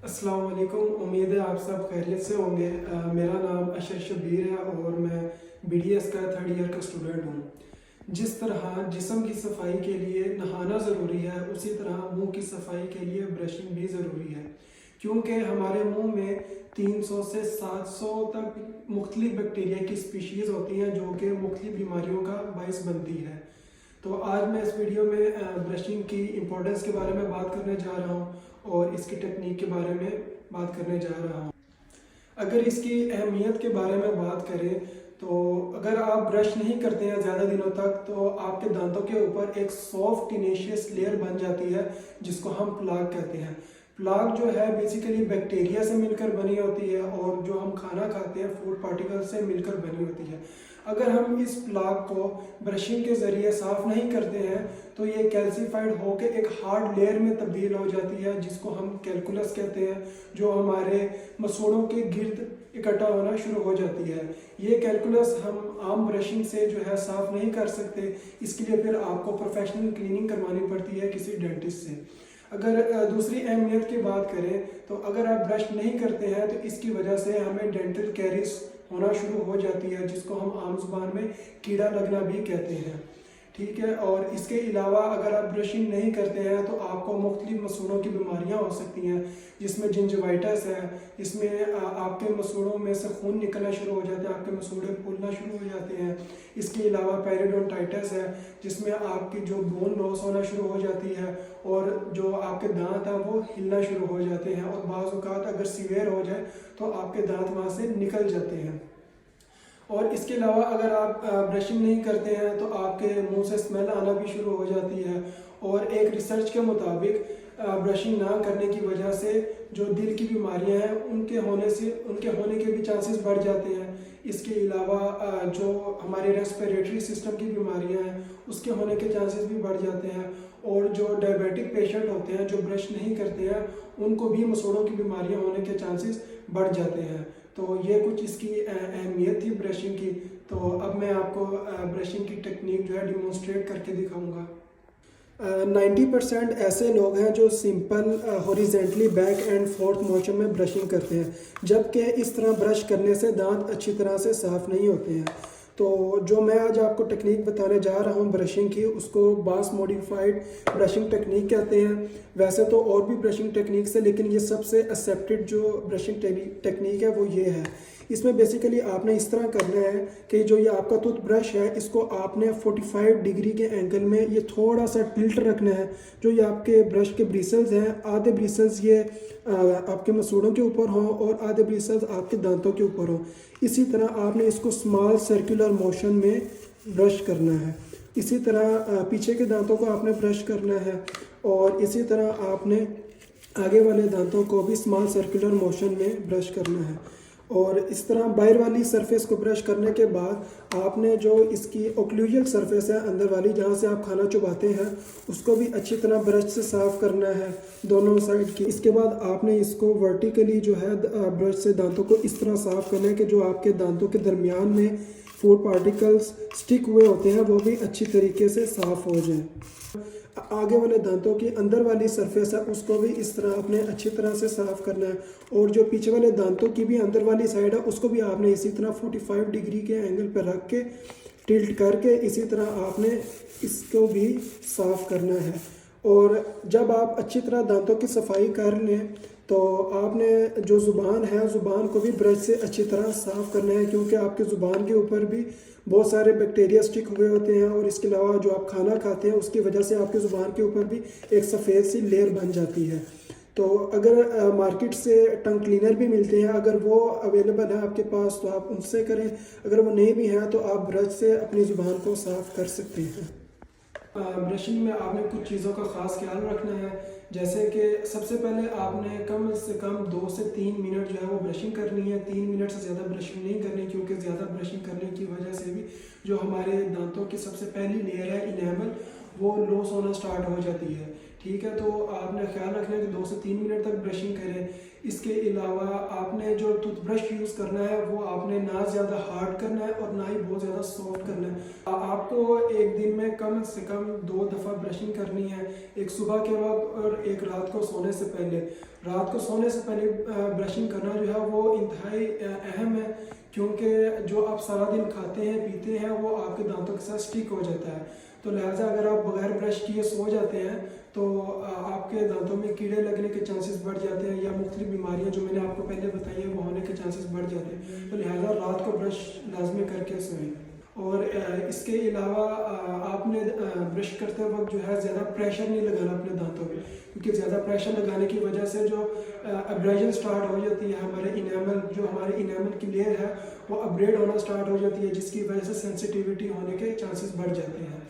अस्सलाम वालेकुम। उम्मीद है आप सब खैरियत से होंगे। मेरा नाम अशर शब्बीर है और मैं BDS का 3rd ईयर का स्टूडेंट हूँ। जिस तरह जिस्म की सफाई के लिए नहाना ज़रूरी है, उसी तरह मुंह की सफाई के लिए ब्रशिंग भी ज़रूरी है, क्योंकि हमारे मुंह में 300 से 700 तक मुख्तलिफ बैक्टीरिया की स्पीशीज़ होती हैं जो कि मुख्तलिफ बीमारियों का बायस बनती है। तो आज मैं इस वीडियो में ब्रशिंग की इम्पोर्टेंस के बारे में बात करने जा रहा हूँ और इसकी टेक्निक के बारे में बात करने जा रहा हूँ। अगर इसकी अहमियत के बारे में बात करें तो अगर आप ब्रश नहीं करते हैं ज़्यादा दिनों तक तो आपके दांतों के ऊपर एक सॉफ्ट टिनेशियस लेयर बन जाती है जिसको हम प्लाक कहते हैं। प्लाक जो है बेसिकली बैक्टीरिया से मिलकर बनी होती है और जो हम खाना खाते हैं फूड पार्टिकल से मिलकर बनी होती है। अगर हम इस प्लाक को ब्रशिंग के ज़रिए साफ़ नहीं करते हैं तो ये कैल्सीफाइड होकर एक हार्ड लेयर में तब्दील हो जाती है जिसको हम कैलकुलस कहते हैं, जो हमारे मसूड़ों के गिर्द इकट्ठा होना शुरू हो जाती है। ये कैलकुलस हम आम ब्रशिंग से जो है साफ़ नहीं कर सकते, इसके लिए फिर आपको प्रोफेशनल क्लीनिंग करवानी पड़ती है किसी डेंटिस्ट से। अगर दूसरी अहमियत की बात करें तो अगर आप ब्रश नहीं करते हैं तो इसकी वजह से हमें डेंटल कैरीज होना शुरू हो जाती है जिसको हम आम जुबान में कीड़ा लगना भी कहते हैं। ठीक है, और इसके अलावा अगर आप ब्रशिंग नहीं करते हैं तो आपको मुख्तलिफ मसूड़ों की बीमारियां हो सकती हैं, जिसमें जिंजिवाइटिस है, इसमें आपके मसूड़ों में से खून निकलना शुरू हो जाता है, आपके मसूड़े फूलना शुरू हो जाते हैं। इसके अलावा पेरिडोंटाइटिस है जिसमें आपकी जो बोन लॉस होना शुरू हो जाती है और जो आपके दांत हैं वो हिलना शुरू हो जाते हैं और बाज़ औक़ात अगर सीवियर हो जाए तो आपके दांत वहाँ से निकल जाते हैं। और इसके अलावा अगर आप ब्रशिंग नहीं करते हैं तो आपके मुंह से स्मेल आना भी शुरू हो जाती है। और एक रिसर्च के मुताबिक ब्रशिंग ना करने की वजह से जो दिल की बीमारियां हैं उनके होने के भी चांसेस बढ़ जाते हैं। इसके अलावा जो हमारे रेस्पिरेटरी सिस्टम की बीमारियां हैं उसके होने के चांसेस भी बढ़ जाते हैं। और जो डायबिटिक पेशेंट होते हैं जो ब्रश नहीं करते हैं उनको भी मसूड़ों की बीमारियां होने के चांसेस बढ़ जाते हैं। तो ये कुछ इसकी अहमियत थी ब्रशिंग की। तो अब मैं आपको ब्रशिंग की टेक्निक जो है डिमॉन्स्ट्रेट करके दिखाऊंगा। 90% ऐसे लोग हैं जो simple horizontally back and fourth motion में ब्रशिंग करते हैं, जबकि इस तरह ब्रश करने से दांत अच्छी तरह से साफ़ नहीं होते हैं। तो जो मैं आज आपको टेक्निक बताने जा रहा हूँ ब्रशिंग की, उसको बास मॉडिफाइड ब्रशिंग टेक्निक कहते हैं। वैसे तो और भी ब्रशिंग टेक्निक्स है लेकिन ये सबसे एक्सेप्टेड जो ब्रशिंग टेक्निक है वो ये है। इसमें बेसिकली आपने इस तरह करना है कि जो ये आपका टूथब्रश है इसको आपने 45 डिग्री के एंगल में ये थोड़ा सा टिल्ट रखना है। जो ये आपके ब्रश के ब्रिसल्स हैं, आधे ब्रिसल्स ये आपके मसूड़ों के ऊपर हों और आधे ब्रिसल्स आपके दांतों के ऊपर हों। इसी तरह आपने इसको स्मॉल सर्कुलर मोशन में ब्रश करना है। इसी तरह पीछे के दांतों को आपने ब्रश करना है और इसी तरह आपने आगे वाले दांतों को भी स्मॉल सर्कुलर मोशन में ब्रश करना है। और इस तरह बाहर वाली सरफेस को ब्रश करने के बाद आपने जो इसकी ओक्लूजल सरफेस है अंदर वाली जहाँ से आप खाना चबाते हैं उसको भी अच्छी तरह ब्रश से साफ़ करना है दोनों साइड की। इसके बाद आपने इसको वर्टिकली जो है ब्रश से दांतों को इस तरह साफ़ करना है कि जो आपके दांतों के दरमियान में फूड पार्टिकल्स स्टिक हुए होते हैं वो भी अच्छी तरीके से साफ़ हो जाएं। आगे वाले दांतों की अंदर वाली सरफेस है उसको भी इस तरह आपने अच्छी तरह से साफ़ करना है और जो पीछे वाले दांतों की भी अंदर वाली साइड है उसको भी आपने इसी तरह 45 डिग्री के एंगल पर रख के टिल्ट करके इसी तरह आपने इसको भी साफ़ करना है। और जब आप अच्छी तरह दांतों की सफाई कर लें तो आपने जो ज़ुबान है ज़ुबान को भी ब्रश से अच्छी तरह साफ़ करना है, क्योंकि आपके ज़ुबान के ऊपर भी बहुत सारे बैक्टीरिया स्टिक हुए होते हैं और इसके अलावा जो आप खाना खाते हैं उसकी वजह से आपके ज़ुबान के ऊपर भी एक सफ़ेद सी लेयर बन जाती है। तो अगर मार्केट से टंग क्लीनर भी मिलते हैं, अगर वो अवेलेबल है आपके पास तो आप उनसे करें, अगर वो नहीं भी हैं तो आप ब्रश से अपनी ज़ुबान को साफ़ कर सकते हैं। ब्रशिंग में आपने कुछ चीज़ों का ख़ास ख्याल रखना है, जैसे कि सबसे पहले आपने कम से कम 2 से 3 मिनट जो है वो ब्रशिंग करनी है। 3 मिनट से ज़्यादा ब्रशिंग नहीं करनी, क्योंकि ज़्यादा ब्रशिंग करने की वजह से भी जो हमारे दांतों की सबसे पहली लेयर है इनेमल वो लॉस होना स्टार्ट हो जाती है। ठीक है, तो आपने ख्याल रखना है कि 2 से 3 मिनट तक ब्रशिंग करें। इसके अलावा आपने जो टूथब्रश यूज़ करना है वो आपने ना ज़्यादा हार्ड करना है और ना ही बहुत ज़्यादा सॉफ्ट करना है। आपको एक दिन में कम से कम 2 दफ़ा ब्रशिंग करनी है, एक सुबह के वक्त और एक रात को सोने से पहले। रात को सोने से पहले ब्रशिंग करना जो है वो इंतहाई अहम है, क्योंकि जो आप सारा दिन खाते हैं पीते हैं वो आपके दांतों के साथ स्टिक हो जाता है। तो लिहाजा अगर आप बगैर ब्रश किए सो जाते हैं तो आपके दांतों में कीड़े लगने के चांसेस बढ़ जाते हैं, या मुख्तलिफ बीमारियां जो मैंने आपको पहले बताई है वो होने के चांसेस बढ़ जाते हैं। तो लिहाजा रात को ब्रश लाजमी करके सोएं। और इसके अलावा आपने ब्रश करते वक्त जो है ज़्यादा प्रेशर नहीं लगाना अपने दांतों पे, क्योंकि ज़्यादा प्रेशर लगाने की वजह से जो अब्रेजन स्टार्ट हो जाती है, हमारे इनेमल जो हमारे इनेमल की लेयर है वो अपग्रेड होना स्टार्ट हो जाती है, जिसकी वजह से सेंसिटिविटी होने के चांसेस बढ़ जाते हैं।